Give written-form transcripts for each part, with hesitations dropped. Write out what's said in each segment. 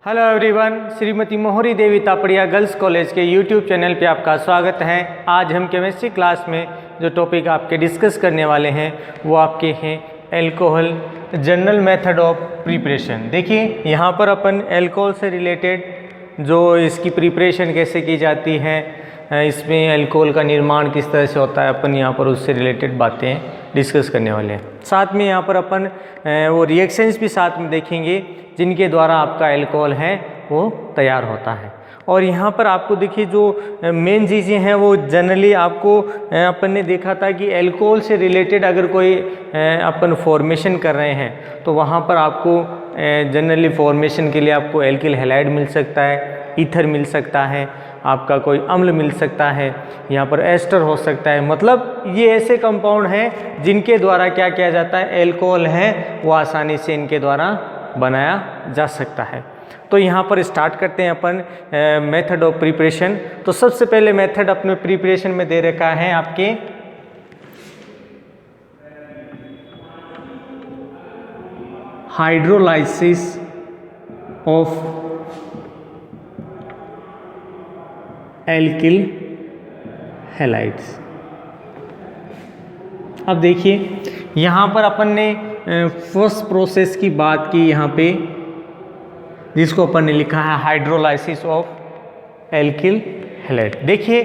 Hello everyone, Shrimati मोहरी देवी Tapadia girls college के YouTube channel पे आपका स्वागत है। आज हम केमिस्ट्री क्लास में जो टॉपिक आपके डिस्कस करने वाले हैं वो आपके हैं alcohol general method of preparation. देखिए यहाँ पर अपन एल्कोहल से रिलेटेड जो इसकी प्रिपरेशन कैसे की जाती है, इसमें एल्कोहल का निर्माण किस तरह से होता है, अपन यहाँ पर उससे रिलेटेड बातें डिस्कस करने वाले हैं। साथ में यहाँ पर अपन वो रिएक्शंस भी साथ में देखेंगे जिनके द्वारा आपका एल्कोहल है वो तैयार होता है। और यहाँ पर आपको देखिए जो मेन चीज़ें हैं वो जनरली आपको अपन ने देखा था कि एल्कोहल से रिलेटेड अगर कोई अपन फॉर्मेशन कर रहे हैं तो वहाँ पर आपको जनरली फॉर्मेशन के लिए आपको एल्किल हैलाइड मिल सकता है, ईथर मिल सकता है, आपका कोई अम्ल मिल सकता है, यहाँ पर एस्टर हो सकता है। मतलब ये ऐसे कंपाउंड हैं जिनके द्वारा क्या किया जाता है, एल्कोहल है वो आसानी से इनके द्वारा बनाया जा सकता है। तो यहाँ पर स्टार्ट करते हैं अपन मेथड ऑफ प्रिपरेशन। तो सबसे पहले मेथड अपने प्रिपरेशन में दे रखा है आपके हाइड्रोलाइसिस ऑफ एल्किल हैलाइड्स। अब देखिए यहाँ पर अपन ने फर्स्ट प्रोसेस की बात की यहाँ पे, जिसको अपन ने लिखा है हाइड्रोलाइसिस ऑफ एल्किल हैलाइड। देखिए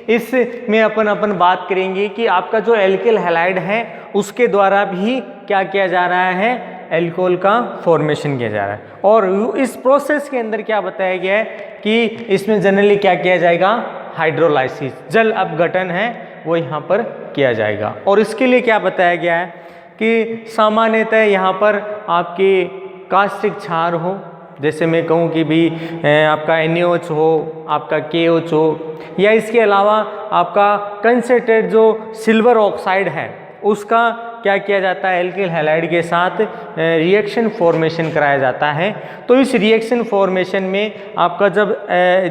इसमें अपन बात करेंगे कि आपका जो एल्किल हैलाइड है उसके द्वारा भी क्या किया जा रहा है, एल्कोहल का फॉर्मेशन किया जा रहा है। और इस प्रोसेस के अंदर क्या बताया गया है कि इसमें जनरली क्या किया जाएगा, हाइड्रोलाइसिस जल अपघटन है वो यहाँ पर किया जाएगा। और इसके लिए क्या बताया गया है कि सामान्यतः यहाँ पर आपके कास्टिक क्षार हो, जैसे मैं कहूँ कि भी आपका NaOH हो, आपका KOH हो, या इसके अलावा आपका कंसंट्रेट जो सिल्वर ऑक्साइड है उसका क्या किया जाता है, एल्किल हैलाइड के साथ रिएक्शन फॉर्मेशन कराया जाता है। तो इस रिएक्शन फॉर्मेशन में आपका जब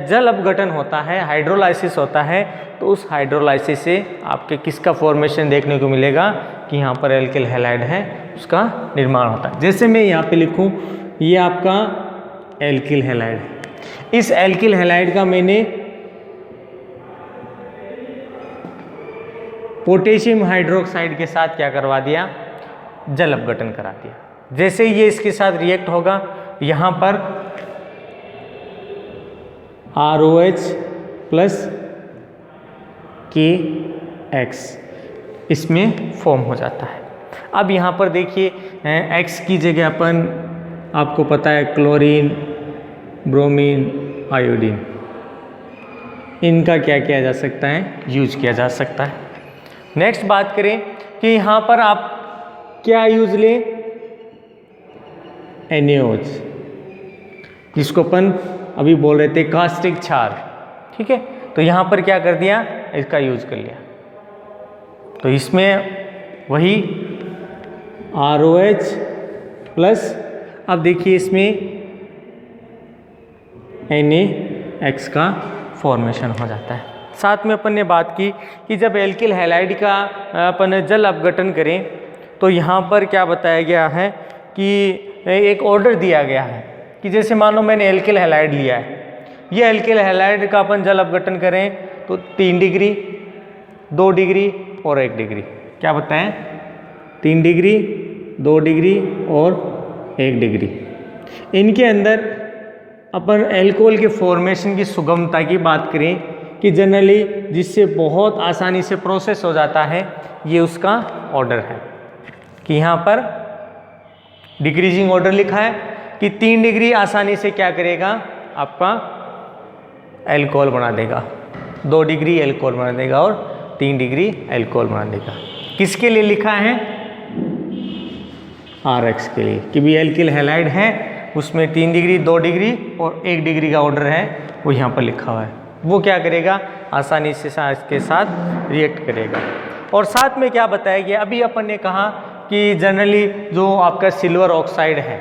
जल अपघटन होता है, हाइड्रोलाइसिस होता है, तो उस हाइड्रोलाइसिस से आपके किसका फॉर्मेशन देखने को मिलेगा कि यहाँ पर एल्किल हैलाइड है उसका निर्माण होता है। जैसे मैं यहाँ पे लिखूँ ये आपका एल्किल हैलाइड है, इस एल्किल हैलाइड का मैंने पोटेशियम हाइड्रोक्साइड के साथ क्या करवा दिया, जल अपघटन करा दिया। जैसे ये इसके साथ रिएक्ट होगा यहाँ पर ROH प्लस KX इसमें फॉर्म हो जाता है। अब यहाँ पर देखिए X की जगह अपन आपको पता है क्लोरीन, ब्रोमीन, आयोडीन, इनका क्या किया जा सकता है, यूज किया जा सकता है। नेक्स्ट बात करें कि यहाँ पर आप क्या यूज लें, NaOH, जिसको अपन अभी बोल रहे थे कास्टिक क्षार, ठीक है। तो यहाँ पर क्या कर दिया, इसका यूज कर लिया। तो इसमें वही ROH प्लस, अब देखिए इसमें NaX का फॉर्मेशन हो जाता है। साथ में अपन ने बात की कि जब एल्किल हैलाइड का अपन जल अपघटन करें तो यहाँ पर क्या बताया गया है कि एक ऑर्डर दिया गया है कि जैसे मान लो मैंने एल्किल हैलाइड लिया है, ये एल्किल हैलाइड का अपन जल अपघटन करें तो 3 डिग्री, 2 डिग्री और 1 डिग्री, क्या बताएं, 3 डिग्री, 2 डिग्री और 1 डिग्री। इनके अंदर अपन एल्कोहल के फॉर्मेशन की सुगमता की बात करें कि जनरली जिससे बहुत आसानी से प्रोसेस हो जाता है, ये उसका ऑर्डर है कि यहाँ पर डिक्रीजिंग ऑर्डर लिखा है कि 3 डिग्री आसानी से क्या करेगा, आपका एल्कोहल बना देगा, 2 डिग्री एल्कोहल बना देगा और 3 डिग्री एल्कोहल बना देगा। किसके लिए लिखा है, RX के लिए, कि भी एल्किल हैलाइड है उसमें 3 डिग्री, 2 डिग्री और 1 डिग्री का ऑर्डर है वो यहाँ पर लिखा हुआ है। वो क्या करेगा, आसानी से इसके साथ रिएक्ट करेगा। और साथ में क्या बताया गया, अभी अपन ने कहा कि जनरली जो आपका सिल्वर ऑक्साइड है,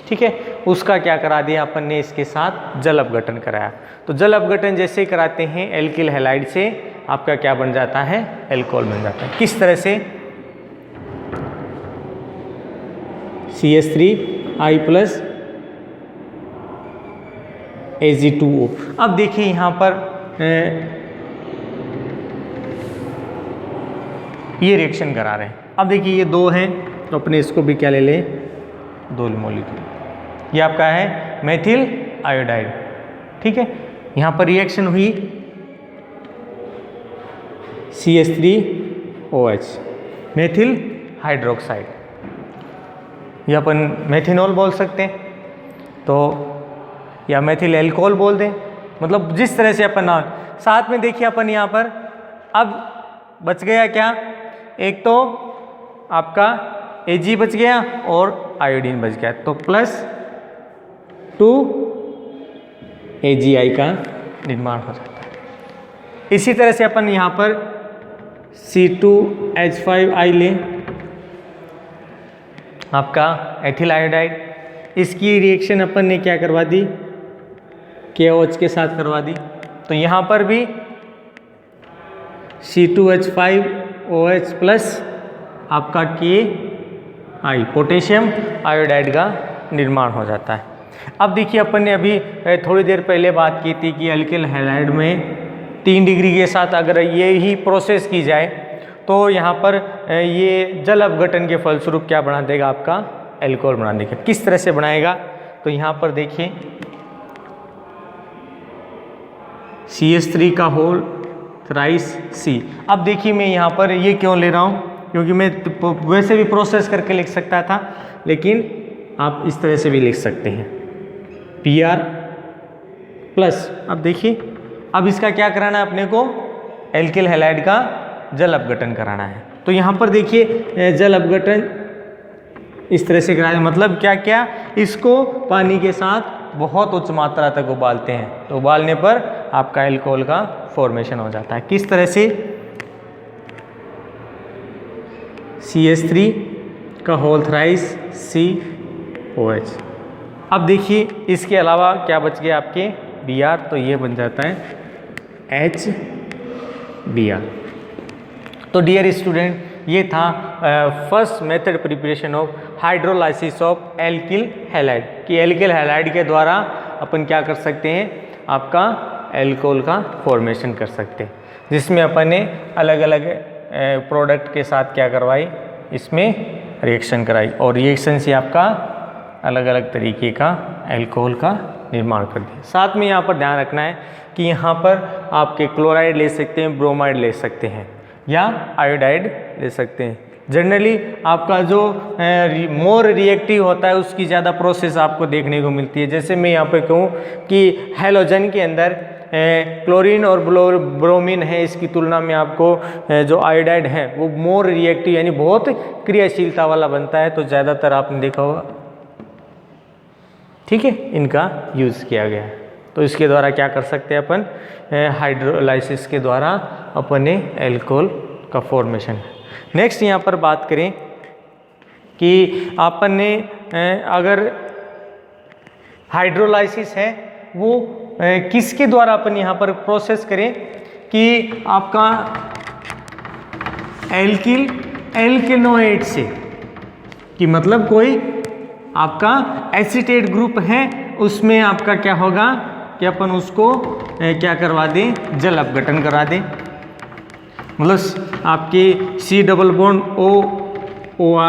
ठीक है, उसका क्या करा दिया अपन ने, इसके साथ जल अपघटन कराया। तो जल अपघटन जैसे ही कराते हैं एल्किल हैलाइड से आपका क्या बन जाता है, एल्कोहल बन जाता है। किस तरह से, CH3I+ Ag2O। अब देखिए यहाँ पर ये रिएक्शन करा रहे हैं। अब देखिए ये 2 हैं तो अपने इसको भी क्या ले लें, 2 मॉलिक्यूल। ये आपका है मेथिल आयोडाइड, ठीक है। यहाँ पर रिएक्शन हुई CH3OH मेथिल हाइड्रोक्साइड, ये अपन मेथिनॉल बोल सकते हैं तो, या मेथिल एल्कोहल बोल दें, मतलब जिस तरह से अपन नाम। साथ में देखिए अपन यहाँ पर अब बच गया क्या, एक तो आपका Ag बच गया और आयोडीन बच गया, तो +2 AgI का निर्माण हो जाता है। इसी तरह से अपन यहाँ पर C2H5I लें, आपका एथिल आयोडाइड, इसकी रिएक्शन अपन ने क्या करवा दी, KOH के साथ करवा दी। तो यहाँ पर भी C2H5OH प्लस आपका KI पोटेशियम आयोडाइड का निर्माण हो जाता है। अब देखिए अपन ने अभी थोड़ी देर पहले बात की थी कि अल्किल हैलाइड में 3 डिग्री के साथ अगर ये ही प्रोसेस की जाए तो यहाँ पर ये जल अपघटन के फलस्वरूप क्या बना देगा, आपका एल्कोहल बना देगा। किस तरह से बनाएगा, तो यहाँ पर देखिए CH3 का होल थ्राइस C। अब देखिए मैं यहाँ पर ये क्यों ले रहा हूँ, क्योंकि मैं वैसे भी प्रोसेस करके लिख सकता था, लेकिन आप इस तरह से भी लिख सकते हैं Pr प्लस। अब देखिए अब इसका क्या कराना है अपने को, एल्किल हैलाइड का जल अपघटन कराना है। तो यहाँ पर देखिए जल अपघटन इस तरह से कराना, मतलब क्या क्या, इसको पानी के साथ बहुत उच्च मात्रा तक उबालते हैं, तो उबालने पर आपका एल्कोहल का फॉर्मेशन हो जाता है। किस तरह से, CH3 का होल थ्राइस COH। अब देखिए इसके अलावा क्या बच गया आपके Br, तो ये बन जाता है HBr। तो डियर स्टूडेंट, ये था first method preparation of hydrolysis of alkyl halide, कि एल्किल हैलाइड के द्वारा अपन क्या कर सकते हैं, आपका एल्कोहल का फॉर्मेशन कर सकते हैं, जिसमें अपन ने अलग अलग प्रोडक्ट के साथ क्या करवाई, इसमें रिएक्शन कराई, और रिएक्शन से आपका अलग अलग तरीके का एल्कोहल का निर्माण कर दिया। साथ में यहाँ पर ध्यान रखना है कि यहाँ पर आपके क्लोराइड ले सकते हैं, ब्रोमाइड ले सकते हैं, या आयोडाइड ले सकते हैं। जनरली आपका जो मोर रिएक्टिव होता है उसकी ज़्यादा प्रोसेस आपको देखने को मिलती है। जैसे मैं यहाँ पे कहूँ कि हैलोजन के अंदर क्लोरीन और ब्रोमीन है, इसकी तुलना में आपको जो आयोडाइड है वो मोर रिएक्टिव यानी बहुत क्रियाशीलता वाला बनता है, तो ज़्यादातर आपने देखा होगा, ठीक है, इनका यूज़ किया गया है। तो इसके द्वारा क्या कर सकते हैं अपन, हाइड्रोलाइसिस के द्वारा अपन ने एल्कोहल का फॉर्मेशन। नेक्स्ट यहाँ पर बात करें कि अपन ने अगर हाइड्रोलाइसिस है वो किसके द्वारा अपन यहाँ पर प्रोसेस करें, कि आपका एल्केनोएट से, कि मतलब कोई आपका एसीटेट ग्रुप है उसमें आपका क्या होगा कि अपन उसको क्या करवा दें, जल अपघटन करा दें। मतलब आपके C++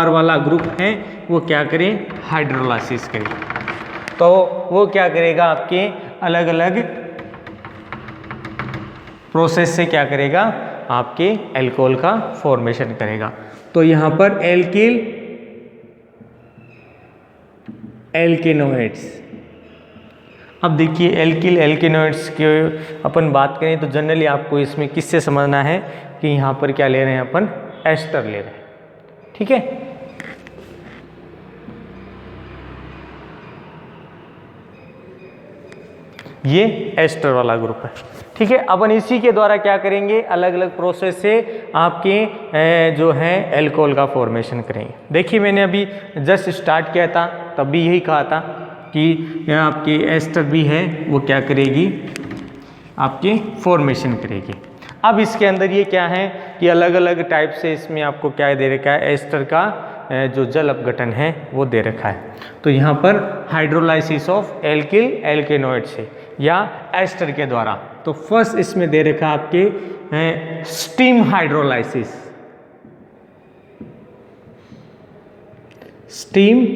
वाला ग्रुप है वो क्या करें, हाइड्रोलाइसिस करें, तो वो क्या करेगा, आपके अलग अलग प्रोसेस से क्या करेगा, आपके एल्कोहल का फॉर्मेशन करेगा। तो यहाँ पर एल्केनोइड्स। अब देखिए एल्केनोइड्स के अपन बात करें तो जनरली आपको इसमें किससे समझना है कि यहाँ पर क्या ले रहे हैं अपन, एस्टर ले रहे हैं, ठीक है। ये एस्टर वाला ग्रुप है, ठीक है। अपन इसी के द्वारा क्या करेंगे, अलग अलग प्रोसेस से आपके जो है एल्कोहल का फॉर्मेशन करेंगे। देखिए मैंने अभी जस्ट स्टार्ट किया था तब भी यही कहा था कि आपकी एस्टर भी है वो क्या करेगी, आपके फॉर्मेशन करेगी। अब इसके अंदर ये क्या है कि अलग अलग टाइप से इसमें आपको क्या दे रखा है, एस्टर का जो जल अपघटन है वो दे रखा है। तो यहाँ पर हाइड्रोलाइसिस ऑफ एल्किल एल्केनोइड से या एस्टर के द्वारा। तो फर्स्ट इसमें दे रखा आपके steam hydrolysis. Steam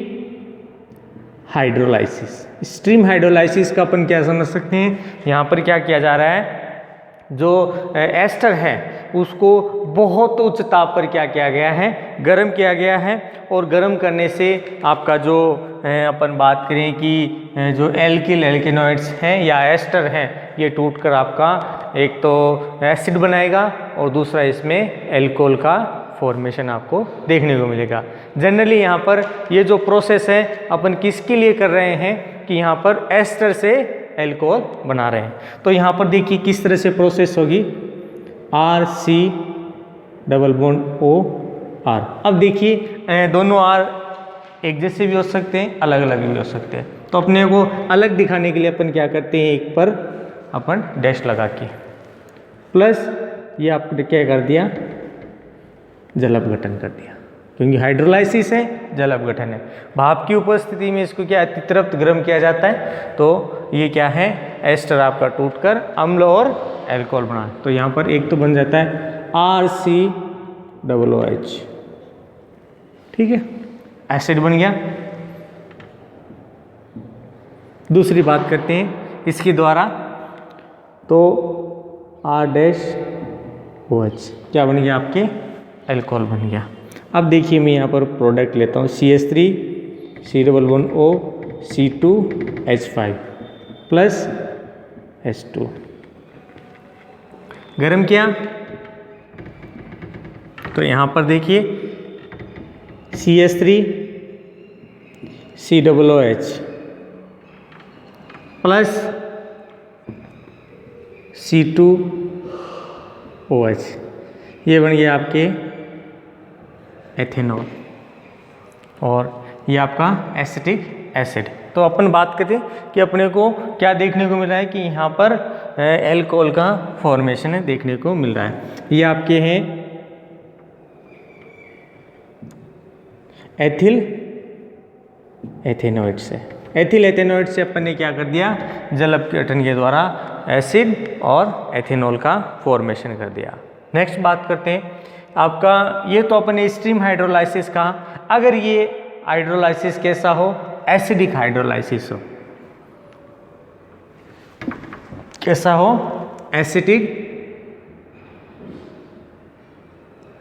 hydrolysis, steam hydrolysis का अपन क्या समझ सकते हैं, यहाँ पर क्या किया जा रहा है, जो एस्टर है उसको बहुत उच्च ताप पर क्या किया गया है, गर्म किया गया है। और गर्म करने से आपका जो अपन बात करें कि जो एल्किल एल्केनॉइड्स हैं या एस्टर हैं, ये टूटकर आपका एक तो एसिड बनाएगा और दूसरा इसमें एल्कोहल का फॉर्मेशन आपको देखने को मिलेगा। जनरली यहाँ पर ये जो प्रोसेस है अपन किसके लिए कर रहे हैं कि यहाँ पर एस्टर से एल्कोहल बना रहे हैं। तो यहाँ पर देखिए किस तरह से प्रोसेस होगी, RC डबल बॉन्ड OR। अब देखिए दोनों R एक जैसे भी हो सकते हैं, अलग अलग भी हो सकते हैं। तो अपने को अलग दिखाने के लिए अपन क्या करते हैं, एक पर अपन डैश लगा के प्लस ये आपने क्या कर दिया, जल अपघटन कर दिया, क्योंकि हाइड्रोलाइसिस है, जल अपघटन है। भाप की उपस्थिति में इसको क्या अतिरिक्त गर्म किया जाता है, तो ये क्या है, एस्टर आपका टूटकर अम्ल और एल्कोहल बना। तो यहाँ पर एक तो बन जाता है RCOOH, ठीक है, एसिड बन गया। दूसरी बात करते हैं इसके द्वारा, तो R-OH क्या बन गया, आपके एल्कोहल बन गया। अब देखिए मैं यहाँ पर प्रोडक्ट लेता हूँ CH3 C11O C2H5 plus H2, गरम किया तो यहाँ पर देखिए CH3 COOH प्लस C2OH, ये बन गया आपके एथेनॉल और ये आपका एसिटिक एसिड। तो अपन बात करते हैं कि अपने को क्या देखने को मिल रहा है कि यहाँ पर एल्कोहल का फॉर्मेशन है देखने को मिल रहा है। ये आपके हैं एथिल एथेनॉइड से, एथिल एथेनॉइड से अपन ने क्या कर दिया, जल अपघटन के द्वारा एसिड और एथेनॉल का फॉर्मेशन कर दिया। नेक्स्ट बात करते हैं आपका, ये तो अपन ने स्ट्रीम हाइड्रोलाइसिस कहा। अगर ये हाइड्रोलाइसिस कैसा हो, एसिडिक हाइड्रोलाइसिस हो, कैसा हो, एसिडिक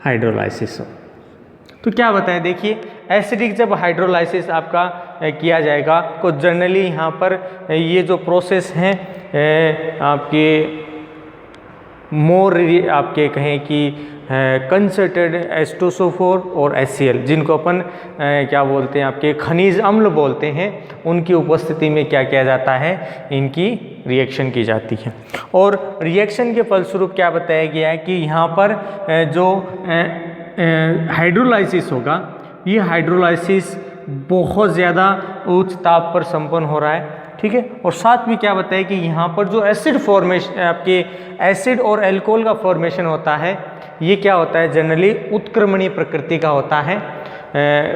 हाइड्रोलाइसिस हो, तो क्या बताएं, देखिए एसिडिक जब हाइड्रोलाइसिस आपका किया जाएगा तो जनरली यहाँ पर ये जो प्रोसेस हैं आपके मोर आपके कहें कि कंसर्टेड H2SO4 और HCl, जिनको अपन क्या बोलते हैं, आपके खनिज अम्ल बोलते हैं, उनकी उपस्थिति में क्या किया जाता है, इनकी रिएक्शन की जाती है। और रिएक्शन के फलस्वरूप क्या बताया गया है कि यहाँ पर जो हाइड्रोलाइसिस होगा, ये हाइड्रोलाइसिस बहुत ज़्यादा उच्च ताप पर संपन्न हो रहा है, ठीक है। और साथ में क्या बताया कि यहाँ पर जो एसिड फॉर्मेशन, आपके एसिड और एल्कोहल का फॉर्मेशन होता है, ये क्या होता है, जनरली उत्क्रमणीय प्रकृति का होता है।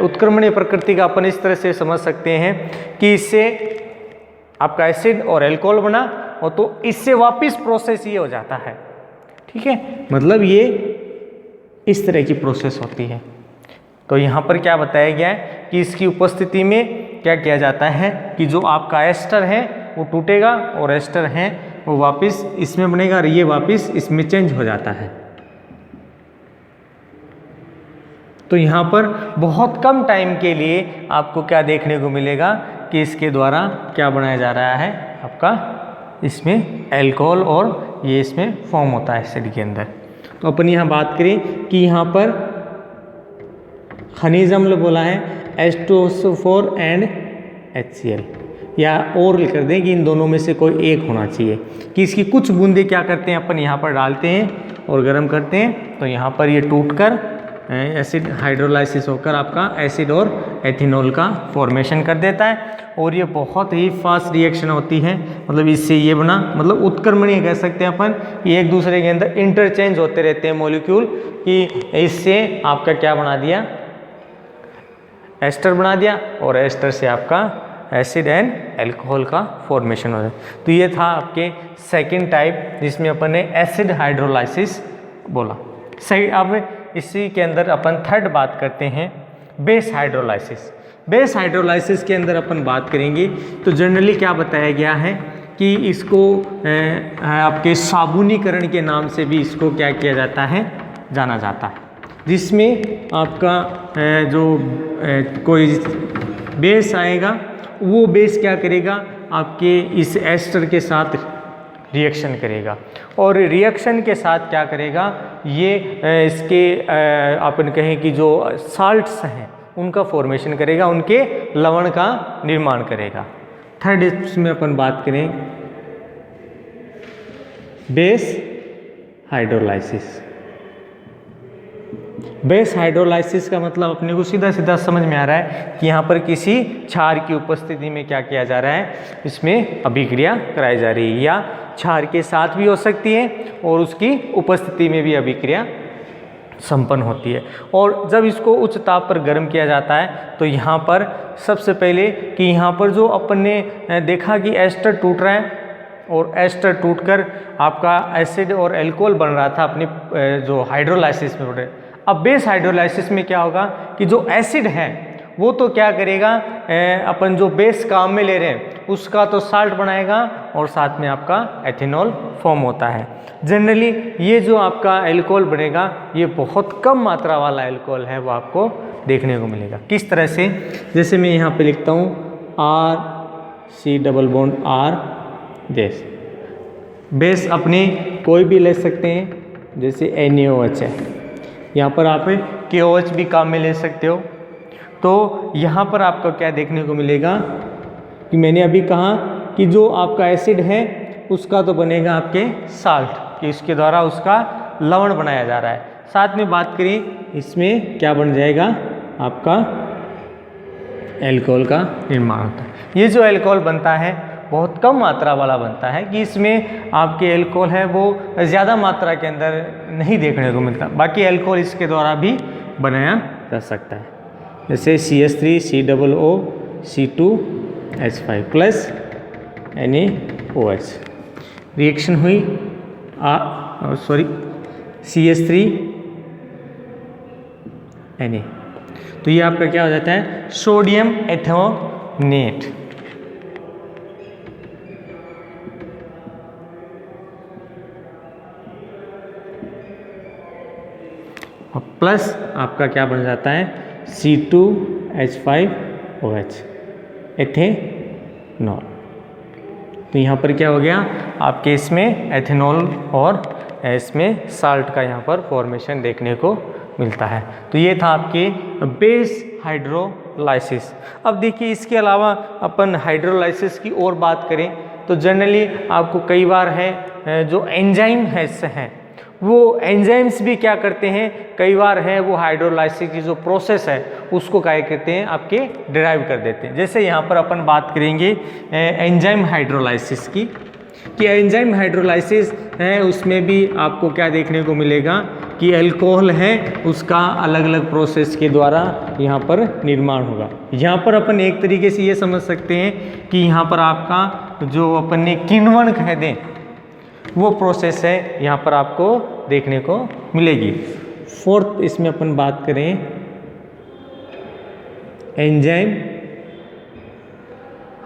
उत्क्रमणीय प्रकृति का अपन इस तरह से समझ सकते हैं कि इससे आपका एसिड और एल्कोहल बना और तो इससे वापस प्रोसेस ये हो जाता है, ठीक है, मतलब ये इस तरह की प्रोसेस होती है। तो यहाँ पर क्या बताया गया है कि इसकी उपस्थिति में क्या किया जाता है कि जो आपका एस्टर है वो टूटेगा और एस्टर है वो वापस इसमें बनेगा और ये वापस इसमें चेंज हो जाता है। तो यहाँ पर बहुत कम टाइम के लिए आपको क्या देखने को मिलेगा कि इसके द्वारा क्या बनाया जा रहा है, आपका इसमें एल्कोहल और ये इसमें फॉर्म होता है एसिड के अंदर। तो अपन यहाँ बात करें कि यहाँ पर खनिज अम्ल बोला है H2SO4 एंड HCl, या और कर दें कि इन दोनों में से कोई एक होना चाहिए, कि इसकी कुछ बूंदे क्या करते हैं अपन यहाँ पर डालते हैं और गर्म करते हैं, तो यहाँ पर ये टूटकर एसिड हाइड्रोलाइसिस होकर आपका एसिड और एथेनॉल का फॉर्मेशन कर देता है। और ये बहुत ही फास्ट रिएक्शन होती है, मतलब इससे ये बना, मतलब उत्क्रमणीय कह सकते हैं अपन, ये एक दूसरे के अंदर इंटरचेंज होते रहते हैं मॉलिक्यूल, कि इससे आपका क्या बना दिया, एस्टर बना दिया और एस्टर से आपका एसिड एंड एल्कोहल का फॉर्मेशन हो जाए। तो ये था आपके सेकंड टाइप जिसमें अपन ने एसिड हाइड्रोलाइसिस बोला। सही, अब इसी के अंदर अपन थर्ड बात करते हैं बेस हाइड्रोलाइसिस। बेस हाइड्रोलाइसिस के अंदर अपन बात करेंगे तो जनरली क्या बताया गया है कि इसको आपके साबुनीकरण के नाम से भी इसको क्या किया जाता है, जाना जाता है, जिसमें आपका जो कोई बेस आएगा वो बेस क्या करेगा, आपके इस एस्टर के साथ रिएक्शन करेगा और रिएक्शन के साथ क्या करेगा, ये इसके अपन कहें कि जो साल्ट्स हैं उनका फॉर्मेशन करेगा, उनके लवण का निर्माण करेगा। थर्ड इसमें अपन बात करें बेस हाइड्रोलाइसिस। बेस हाइड्रोलाइसिस का मतलब अपने को सीधा सीधा समझ में आ रहा है कि यहाँ पर किसी क्षार की उपस्थिति में क्या किया जा रहा है, इसमें अभिक्रिया कराई जा रही है, या क्षार के साथ भी हो सकती है और उसकी उपस्थिति में भी अभिक्रिया संपन्न होती है। और जब इसको उच्च ताप पर गर्म किया जाता है तो यहाँ पर सबसे पहले कि यहाँ पर जो अपन ने देखा कि एस्टर टूट रहा है और एस्टर टूटकर आपका एसिड और एल्कोहल बन रहा था अपनी जो हाइड्रोलाइसिस में। अब बेस हाइड्रोलाइसिस में क्या होगा कि जो एसिड है वो तो क्या करेगा, अपन जो बेस काम में ले रहे हैं उसका तो साल्ट बनाएगा और साथ में आपका एथेनॉल फॉर्म होता है। जनरली ये जो आपका एल्कोहल बनेगा ये बहुत कम मात्रा वाला एल्कोहल है, वो आपको देखने को मिलेगा। किस तरह से, जैसे मैं यहाँ पे लिखता हूँ RC double bond R base. Base अपने कोई भी ले सकते हैं, जैसे NaOH है, यहाँ पर आप KOH भी काम में ले सकते हो। तो यहाँ पर आपको क्या देखने को मिलेगा कि मैंने अभी कहा कि जो आपका एसिड है उसका तो बनेगा आपके साल्ट, कि इसके द्वारा उसका लवण बनाया जा रहा है। साथ में बात करें इसमें क्या बन जाएगा, आपका एल्कोहल का निर्माण होता है। ये जो एल्कोहल बनता है बहुत कम मात्रा वाला बनता है, कि इसमें आपके एल्कोहल है वो ज़्यादा मात्रा के अंदर नहीं देखने को मिलता। बाकी एल्कोहल इसके द्वारा भी बनाया जा सकता है, जैसे CH3 COO C2H5 plus NaOH। Reaction हुई CH3 Na, तो ये आपका क्या हो जाता है, सोडियम एथेनोनेट। प्लस आपका क्या बन जाता है, C2H5OH एथेनॉल। तो यहाँ पर क्या हो गया, आपके इसमें एथेनॉल और इसमें साल्ट का यहाँ पर फॉर्मेशन देखने को मिलता है। तो ये था आपके बेस हाइड्रोलाइसिस। अब देखिए इसके अलावा अपन हाइड्रोलाइसिस की और बात करें तो जनरली आपको कई बार है जो एंजाइम है वो एंजाइम्स भी क्या करते हैं, कई बार है वो हाइड्रोलाइसिस की जो प्रोसेस है उसको क्या करते हैं, आपके डिराइव कर देते हैं। जैसे यहाँ पर अपन बात करेंगे एंजाइम हाइड्रोलाइसिस की, कि एंजाइम हाइड्रोलाइसिस है उसमें भी आपको क्या देखने को मिलेगा कि अल्कोहल है उसका अलग अलग प्रोसेस के द्वारा यहाँ पर निर्माण होगा। यहाँ पर अपन एक तरीके से ये समझ सकते हैं कि यहाँ पर आपका जो अपन ने किण्वन कह दें वो प्रोसेस है यहाँ पर आपको देखने को मिलेगी। फोर्थ इसमें अपन बात करें एंजाइम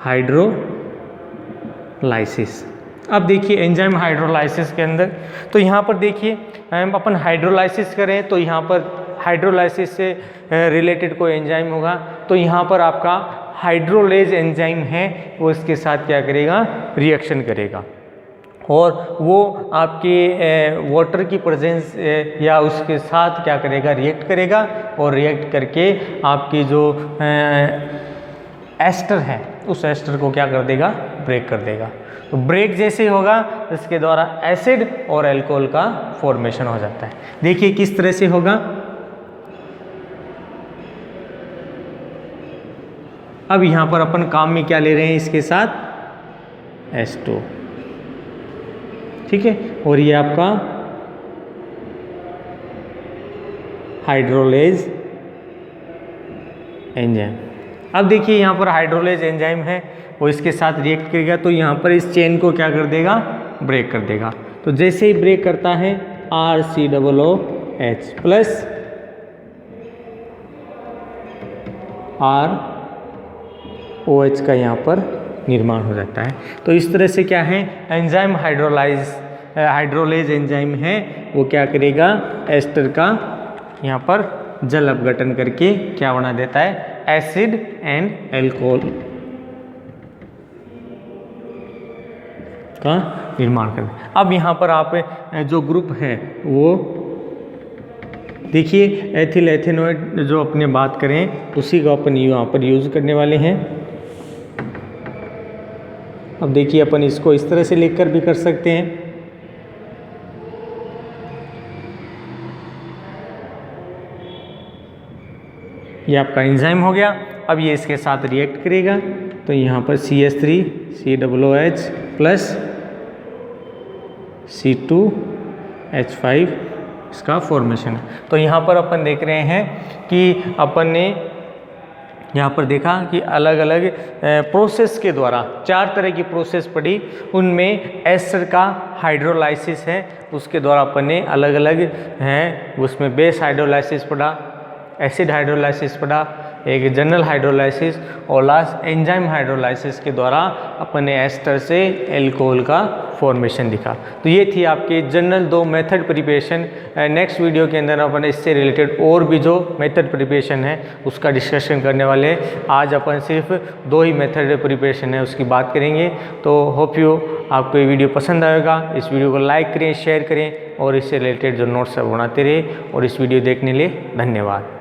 हाइड्रोलाइसिस। अब देखिए एंजाइम हाइड्रोलाइसिस के अंदर तो यहाँ पर देखिए अपन हाइड्रोलाइसिस करें तो यहाँ पर हाइड्रोलाइसिस से रिलेटेड कोई एंजाइम होगा, तो यहाँ पर आपका हाइड्रोलेज एंजाइम है वो इसके साथ क्या करेगा, रिएक्शन करेगा और वो आपके वाटर की प्रेजेंस या उसके साथ क्या करेगा, रिएक्ट करेगा और रिएक्ट करके आपकी जो एस्टर है उस एस्टर को क्या कर देगा, ब्रेक कर देगा। तो ब्रेक जैसे होगा इसके द्वारा एसिड और अल्कोहल का फॉर्मेशन हो जाता है। देखिए किस तरह से होगा। अब यहाँ पर अपन काम में क्या ले रहे हैं, इसके साथ H2, ठीक है, और ये आपका हाइड्रोलेज एंजाइम। अब देखिए यहाँ पर हाइड्रोलेज एंजाइम है, वो इसके साथ रिएक्ट करेगा तो यहाँ पर इस चेन को क्या कर देगा, ब्रेक कर देगा। तो जैसे ही ब्रेक करता है RCOOH प्लस ROH का यहाँ पर निर्माण हो जाता है। तो इस तरह से क्या है, एंजाइम हाइड्रोलेज एंजाइम है वो क्या करेगा, एस्टर का यहाँ पर जल अपघटन करके क्या बना देता है, एसिड एंड एल्कोहल का निर्माण कर। अब यहाँ पर आप जो ग्रुप है वो देखिए, एथिल एथेनॉइड जो अपने बात करें उसी को अपन यहाँ पर यूज करने वाले हैं। अब देखिए अपन इसको इस तरह से लिखकर भी कर सकते हैं। ये आपका एंजाइम हो गया। अब ये इसके साथ रिएक्ट करेगा तो यहाँ पर CH3COOH प्लस C2H5 इसका फॉर्मेशन है। तो यहाँ पर अपन देख रहे हैं कि अपन ने यहाँ पर देखा कि अलग अलग प्रोसेस के द्वारा 4 तरह की प्रोसेस पढ़ी, उनमें एस्टर का हाइड्रोलाइसिस है, उसके द्वारा अपन ने अलग अलग हैं, उसमें बेस हाइड्रोलाइसिस पढ़ा, एसिड हाइड्रोलाइसिस पढ़ा, एक जनरल हाइड्रोलाइसिस और लास्ट एंजाइम हाइड्रोलाइसिस के द्वारा अपन ने एस्टर से एल्कोहल का फॉर्मेशन दिखा। तो ये थी आपके general 2 method preparation. Next video के अंदर अपन इससे रिलेटेड और भी जो मेथड प्रिपरेशन है उसका डिस्कशन करने वाले हैं। आज अपन सिर्फ 2 ही मेथड प्रिपरेशन है उसकी बात करेंगे। तो होप यू आपको ये वीडियो पसंद आएगा। इस वीडियो को लाइक करें, शेयर करें और इससे रिलेटेड जो नोट्स है बनाते रहे। और इस वीडियो देखने के लिए धन्यवाद।